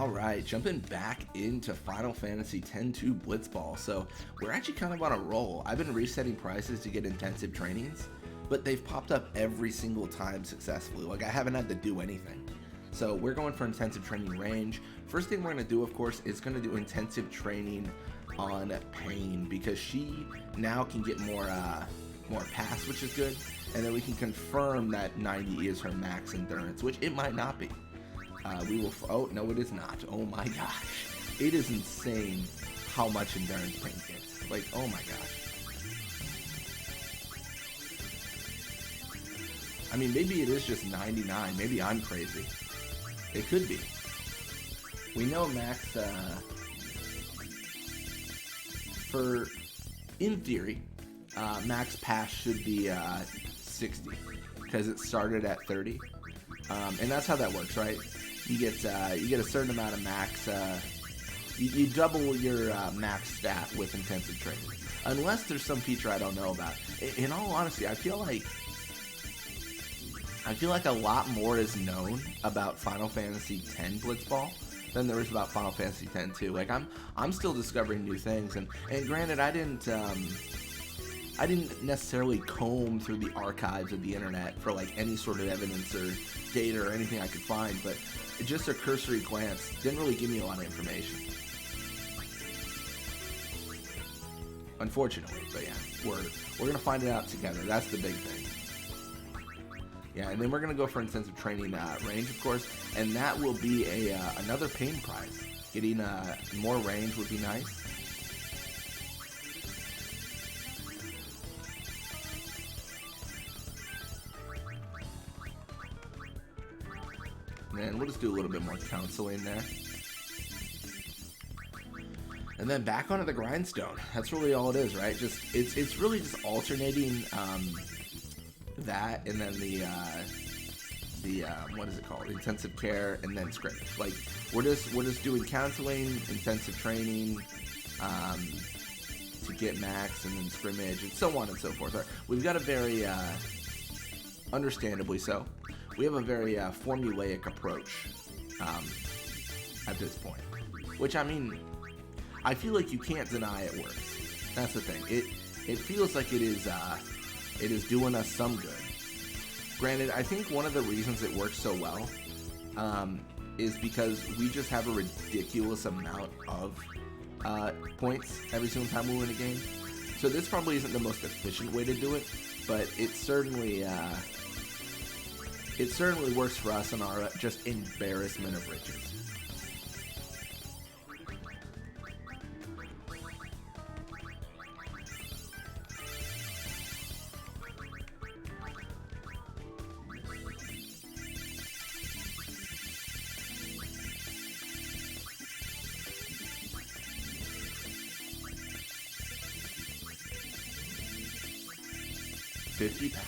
Alright, jumping back into Final Fantasy X-2 Blitzball. So, we're actually kind of on a roll. I've been resetting prices to get intensive trainings, but they've popped up every single time successfully. Like, I haven't had to do anything. So, we're going for intensive training range. First thing we're going to do, of course, is going to do intensive training on Paine, because she now can get more pass, which is good. And then we can confirm that 90 is her max endurance, which it might not be. We will. Oh no, it is not. Oh my gosh, it is insane how much endurance Paine gets. Like, oh my gosh. I mean, maybe it is just 99. Maybe I'm crazy. It could be. We know max. In theory, max pass should be 60 because it started at 30, and that's how that works, right? You get a certain amount of max. You double your max stat with intensive training, unless there's some feature I don't know about. In all honesty, I feel like a lot more is known about Final Fantasy X Blitzball than there is about Final Fantasy X-2. Like, I'm still discovering new things, and granted, I didn't necessarily comb through the archives of the internet for like any sort of evidence or data or anything I could find, but just a cursory glance didn't really give me a lot of information, unfortunately. But yeah, we're gonna find it out together. That's the big thing. Yeah, and then we're gonna go for intensive training range, of course, and that will be another Paine prize. Getting more range would be nice. And we'll just do a little bit more counseling there. And then back onto the grindstone. That's really all it is, right? Just it's really just alternating that and then the what is it called? Intensive care and then scrimmage. Like we're just doing counseling, intensive training, to get max, and then scrimmage, and so on and so forth. We've got a very understandably so. We have a very formulaic approach at this point, which, I mean, I feel like you can't deny it works. That's the thing. It feels like it is doing us some good. Granted, I think one of the reasons it works so well is because we just have a ridiculous amount of points every single time we win a game. So this probably isn't the most efficient way to do it, but it certainly works for us in our just embarrassment of riches.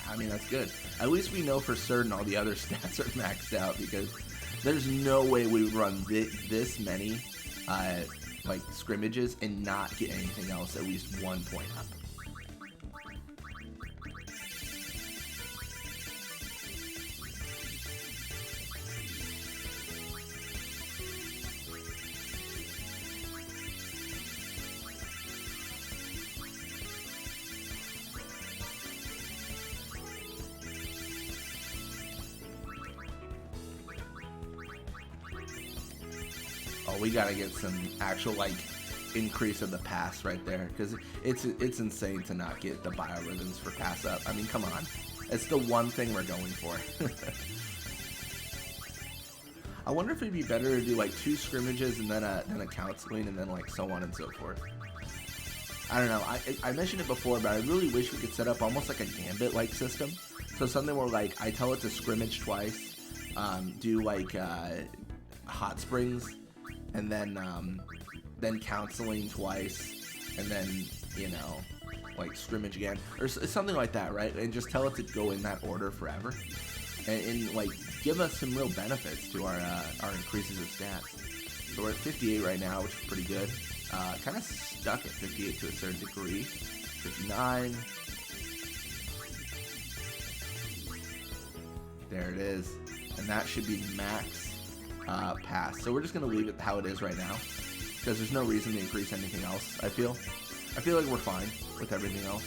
I mean, that's good. At least we know for certain all the other stats are maxed out, because there's no way we would run this many like scrimmages and not get anything else at least 1 point up. Oh, we gotta get some actual like increase of the pass right there, because it's insane to not get the biorhythms for pass up. I mean, come on, it's the one thing we're going for. I wonder if it'd be better to do like 2 scrimmages and then a counseling and then like so on and so forth. I don't know. I mentioned it before, but I really wish we could set up almost like a gambit-like system. So something where like I tell it to scrimmage twice, do like hot springs, and then counseling twice, and then, you know, like scrimmage again, or something like that, right? And just tell it to go in that order forever, and like give us some real benefits to our increases of stats. So we're at 58 right now, which is pretty good. Kind of stuck at 58 to a certain degree. 59. There it is. And that should be max pass. So we're just going to leave it how it is right now, because there's no reason to increase anything else, I feel. I feel like we're fine with everything else.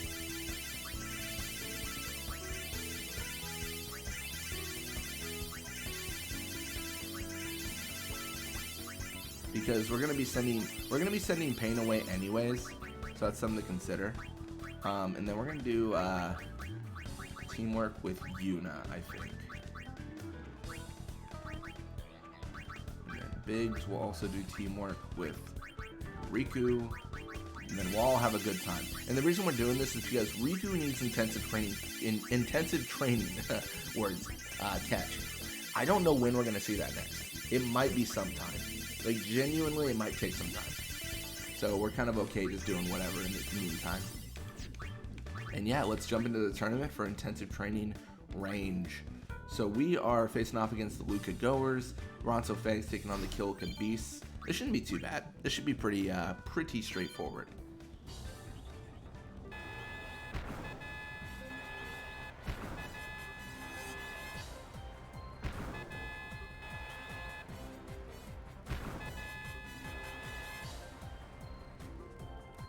Because we're gonna be sending Paine away anyways, so that's something to consider. And then we're gonna do teamwork with Yuna, I think. And then Biggs will also do teamwork with Riku, and then we'll all have a good time. And the reason we're doing this is because Riku needs intensive training. Words, catch. I don't know when we're gonna see that next. It might be sometime. Like, genuinely, it might take some time. So we're kind of okay just doing whatever in the meantime. And yeah, let's jump into the tournament for intensive training range. So we are facing off against the Luca Goers. Ronso Fangs taking on the Kilka Beasts. This shouldn't be too bad. This should be pretty straightforward.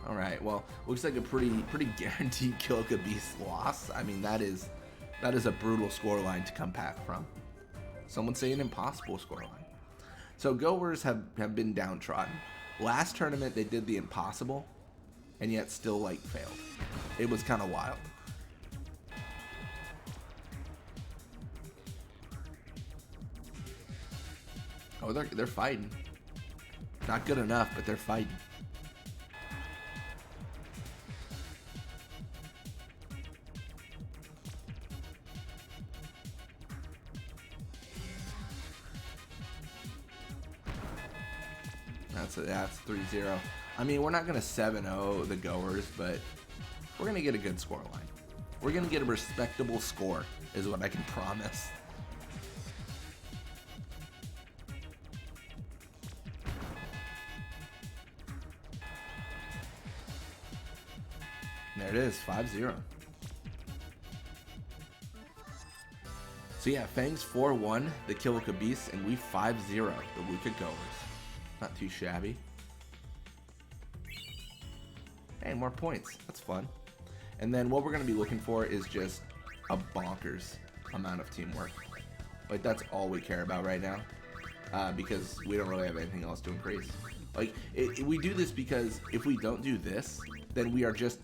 Alright, well, looks like a pretty guaranteed Kilka Beast loss. I mean, that is a brutal scoreline to come back from. Some would say an impossible scoreline. So Goers have been downtrodden. Last tournament they did the impossible, and yet still like failed. It was kind of wild. Oh, they're fighting. Not good enough, but they're fighting. That's 3-0. I mean, we're not going to 7-0 the Goers, but we're going to get a good score line. We're going to get a respectable score, is what I can promise. There it is, 5-0. So yeah, Fangs 4-1, the Kilka Beasts, and we 5-0, the Luca Goers. Not too shabby. Hey, more points. That's fun. And then what we're going to be looking for is just a bonkers amount of teamwork. Like, that's all we care about right now. Because we don't really have anything else to increase. Like, we do this because if we don't do this, then we're just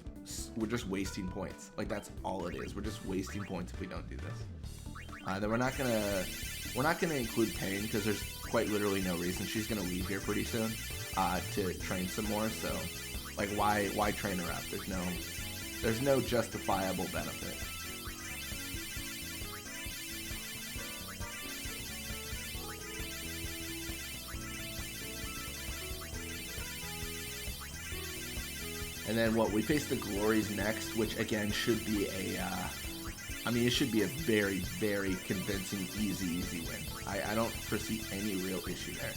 wasting points. Like, that's all it is. We're just wasting points if we don't do this. Then we're not gonna include Paine because there's quite literally no reason. She's gonna leave here pretty soon to train some more. So, like, why train her up? There's no justifiable benefit. And then we face the Glories next, which again should be it should be a very, very convincing, easy win. I don't foresee any real issue there.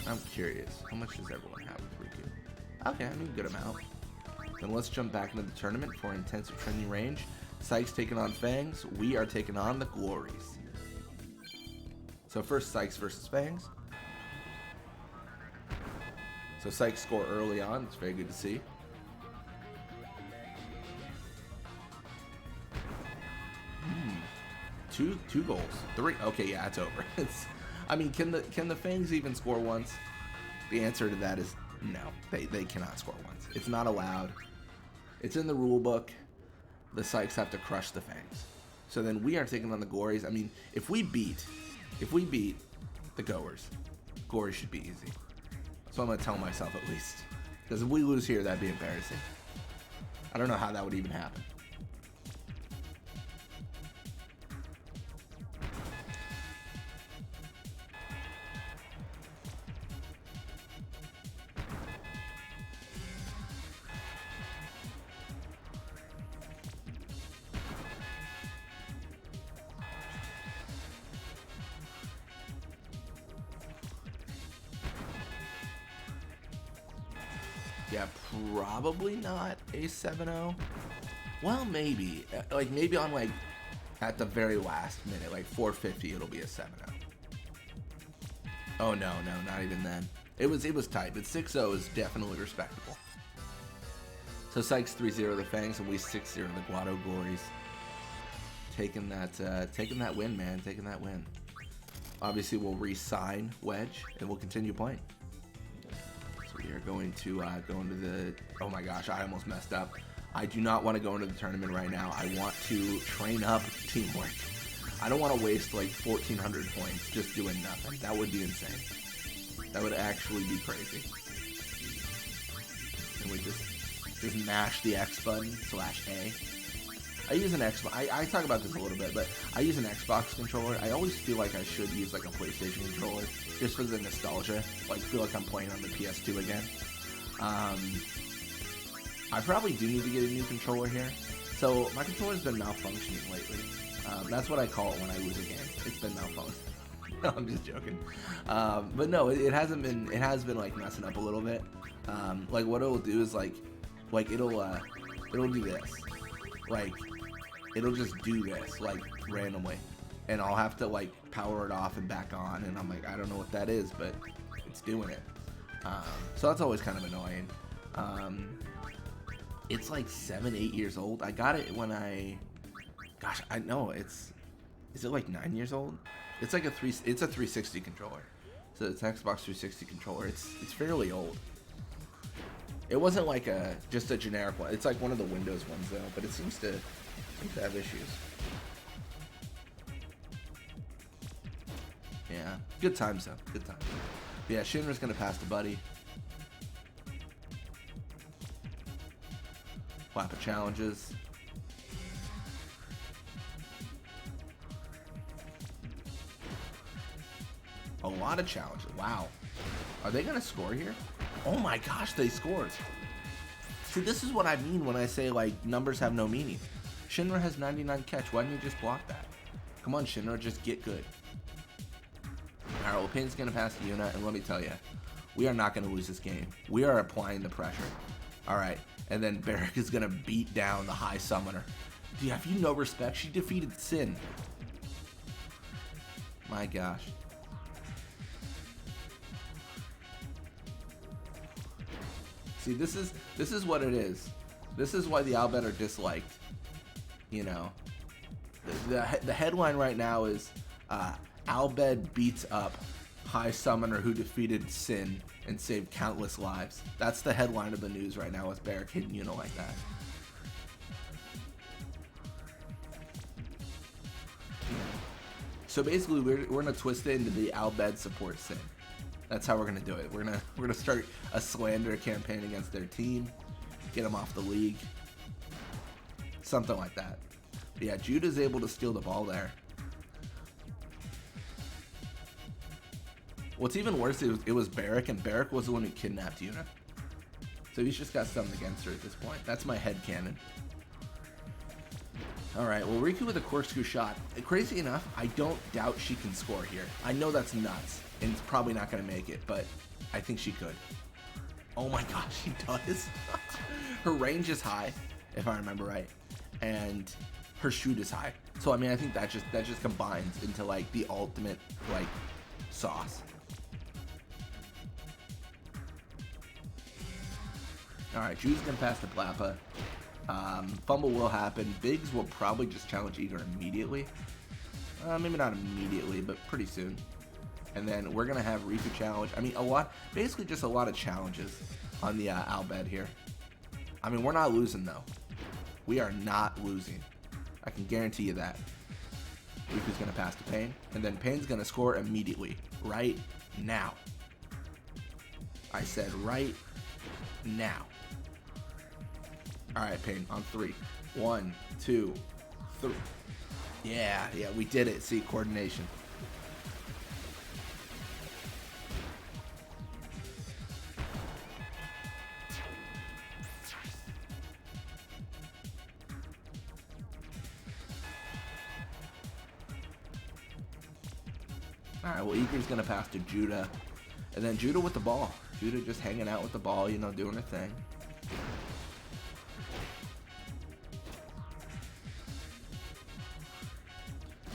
I'm curious, how much does everyone have with Riku? Okay, I mean, good amount. Then let's jump back into the tournament for intensive training range. Sykes taking on Fangs. We are taking on the Glories. So first, Sykes versus Fangs. So Sykes score early on. It's very good to see. Two goals. 3. Okay, yeah, it's over. Can the Fangs even score once? The answer to that is no. They cannot score once. It's not allowed. It's in the rule book. The Sykes have to crush the Fangs. So then we are taking on the Glories. I mean, if we beat the Goers, Glories should be easy. So I'm gonna tell myself at least. Because if we lose here, that'd be embarrassing. I don't know how that would even happen. Yeah, probably not a 7-0. Well, maybe. Maybe on, at the very last minute, 450, it'll be a 7-0. Oh no, not even then. It was tight, but 6-0 is definitely respectable. So Sykes 3-0 the Fangs, and we 6-0 the Guado Glories. Taking that win, man. Taking that win. Obviously, we'll re-sign Wedge, and we'll continue playing. So we are going to go into the... Oh my gosh, I almost messed up. I do not want to go into the tournament right now. I want to train up teamwork. I don't want to waste like 1,400 points just doing nothing. That would be insane. That would actually be crazy. And we just mash the X button /A. I use an Xbox. I talk about this a little bit, but I use an Xbox controller. I always feel like I should use like a PlayStation controller just for the nostalgia. Like feel like I'm playing on the PS2 again. I probably do need to get a new controller here. So my controller's been malfunctioning lately. That's what I call it when I lose a game. It's been malfunctioning. No, I'm just joking. But no, it hasn't been. It has been like messing up a little bit. Like what it'll do is like it'll do this. Like it'll just do this like randomly, and I'll have to like power it off and back on, and I'm like, I don't know what that is, but it's doing it. So that's always kind of annoying. It's like 7-8 years old. I got it when gosh, I know is it like 9 years old? It's like it's a 360 controller. So it's an Xbox 360 controller. It's fairly old. It wasn't like just a generic one. It's like one of the Windows ones though, but it seems to have issues. Yeah, good times though. Good times. Yeah, Shinra's gonna pass to Buddy. Lap of challenges. A lot of challenges. Wow. Are they gonna score here? Oh my gosh, they scored. See, this is what I mean when I say like numbers have no meaning. Shinra has 99 catch. Why didn't you just block that? Come on, Shinra, just get good. Alright, well, Paine's gonna pass to Yuna, and let me tell you, we are not gonna lose this game. We are applying the pressure. Alright, and then Barrack is gonna beat down the High Summoner. Dude, have you no respect? She defeated Sin. My gosh. See, this is what it is. This is why the Albed are disliked. You know, the headline right now is Albed beats up High Summoner who defeated Sin and saved countless lives. That's the headline of the news right now with Barrack hitting Yuna like that. So basically, we're gonna twist it into the Albed support Sin. That's how we're gonna do it. We're gonna start a slander campaign against their team, get them off the league, something like that. But yeah, Judah's able to steal the ball there. What's even worse is it was Barrack, and Barrack was the one who kidnapped Yuna. So he's just got something against her at this point. That's my headcanon. Alright, well, Riku with a corkscrew shot. Crazy enough, I don't doubt she can score here. I know that's nuts, and it's probably not going to make it, but I think she could. Oh my gosh, she does. Her range is high, if I remember right, and her shoot is high. So, I mean, I think that just combines into, like, the ultimate, like, sauce. Alright, Drew's going to pass to Plappa. Fumble will happen. Biggs will probably just challenge Igor immediately. Maybe not immediately, but pretty soon. And then we're going to have Riku challenge. I mean, basically just a lot of challenges on the Albed here. I mean, we're not losing, though. We are not losing. I can guarantee you that. Riku's going to pass to Paine. And then Paine's going to score immediately. Right now. I said right now. Alright, Paine, on 3. 1, 2, 3. Yeah, we did it. See, coordination. Alright, well, Igor's going to pass to Judah. And then Judah with the ball. Judah just hanging out with the ball, you know, doing her thing.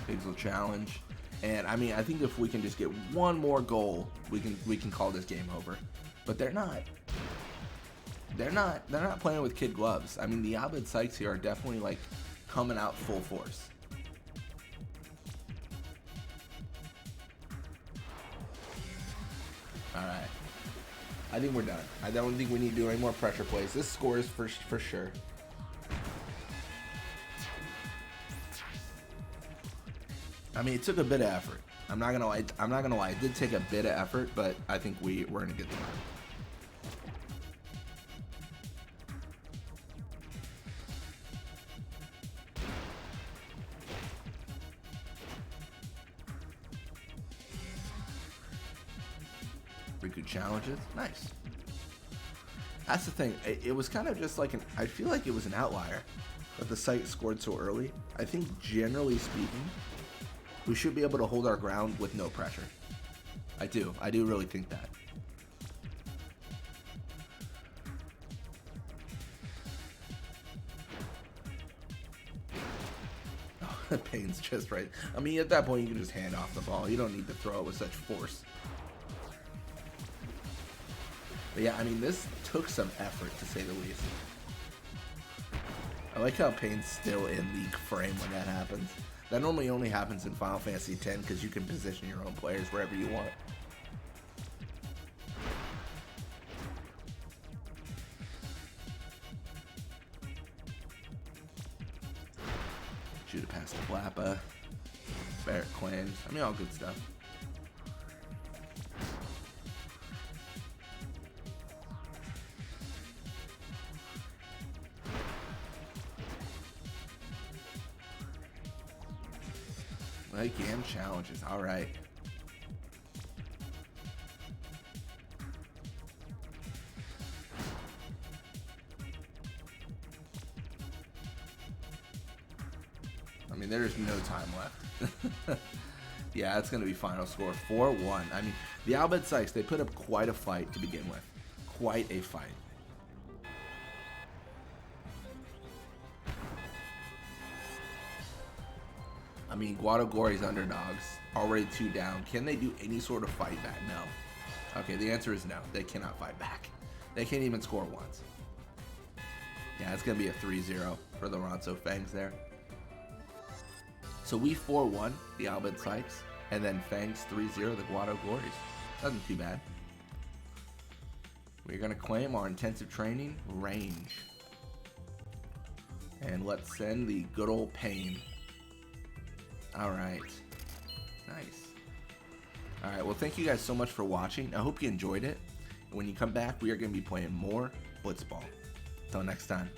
Biggs will challenge. And I mean, I think if we can just get one more goal, we can call this game over. But they're not. They're not playing with kid gloves. I mean, the Abed Sykes here are definitely like coming out full force. All right. I think we're done. I don't think we need to do any more pressure plays. This scores for sure. I mean, it took a bit of effort. I'm not gonna lie. It did take a bit of effort, but I think we're in a good spot. Good challenges. Nice. That's the thing. It was kind of just like I feel like it was an outlier that the site scored so early. I think generally speaking, we should be able to hold our ground with no pressure. I do really think that. Oh, Paine's just right. I mean, at that point, you can just hand off the ball. You don't need to throw it with such force. But yeah, I mean, this took some effort, to say the least. I like how Paine's still in league frame when that happens. That normally only happens in Final Fantasy X because you can position your own players wherever you want. Shoot it past the Blappa. Barrett claims. I mean, all good stuff. Like game challenges, all right. I mean, there's no time left. Yeah, it's going to be final score 4-1. I mean, the Albert Sykes, they put up quite a fight to begin with. Quite a fight. I mean, Guadalgori's underdogs, already 2 down. Can they do any sort of fight back? No. Okay, the answer is no. They cannot fight back. They can't even score once. Yeah, it's going to be a 3-0 for the Ronso Fangs there. So we 4-1 the Albert Sykes, and then Fangs 3-0 the Guadalgoris. Nothing too bad. We're going to claim our intensive training range. And let's send the good old Paine. Alright. Nice. Alright, well thank you guys so much for watching. I hope you enjoyed it. And when you come back, we are going to be playing more Blitzball. Until next time.